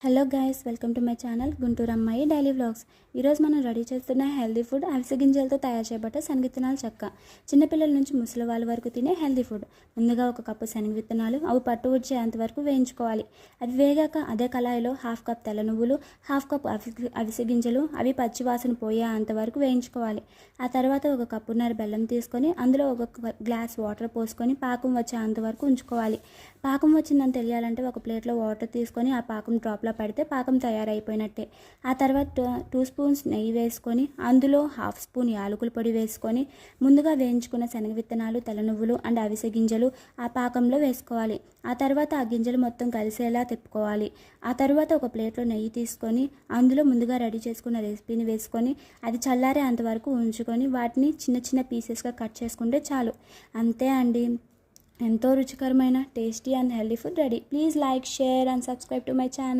Hello guys, welcome to my channel Guntur అమ్మాయి daily vlogs. ఈరోజు మనం రెడీ చేస్తున్న హెల్దీ ఫుడ్ అవిసె గింజలతో తయారు చేయబట్ట శనగిత్తనాల చెక్క. చిన్నపిల్లల నుంచి ముసలి వాళ్ళ వరకు తినే హెల్దీ ఫుడ్. ముందుగా ఒక కప్పు శనగ విత్తనాలు అవి పట్టు వచ్చేంత వరకు వేయించుకోవాలి. అవి వేగాక అదే కళాయిలో హాఫ్ కప్ తెల్ల నువ్వులు, హాఫ్ కప్ అవిసె గింజలు అవి పచ్చివాసన పోయేంత వరకు వేయించుకోవాలి. ఆ తర్వాత ఒక కప్పున్నర బెల్లం తీసుకొని అందులో ఒక గ్లాస్ వాటర్ పోసుకొని పాకం వచ్చేంత వరకు ఉంచుకోవాలి. పాకం వచ్చిందని తెలియాలంటే ఒక ప్లేట్లో వాటర్ తీసుకొని ఆ పాకం డ్రాప్లో పెడితే పాకం తయారైపోయినట్టే. ఆ తర్వాత 2 స్పూన్స్ నెయ్యి వేసుకొని అందులో హాఫ్ స్పూన్ యాలకుల పొడి వేసుకొని ముందుగా వేయించుకున్న శనగ విత్తనాలు, తెల్ల నువ్వులు అండ్ అవిసె గింజలు ఆ పాకంలో వేసుకోవాలి. ఆ తర్వాత ఆ గింజలు మొత్తం కలిసేలా తిప్పుకోవాలి. ఆ తర్వాత ఒక ప్లేట్లో నెయ్యి తీసుకొని అందులో ముందుగా రెడీ చేసుకున్న రెసిపీని వేసుకొని అది చల్లారే అంతవరకు ఉంచుకొని వాటిని చిన్న చిన్న పీసెస్గా కట్ చేసుకుంటే చాలు. అంతే అండి, ఎంతో రుచికరమైన tasty and healthy food ready. Please like, share and subscribe to my channel.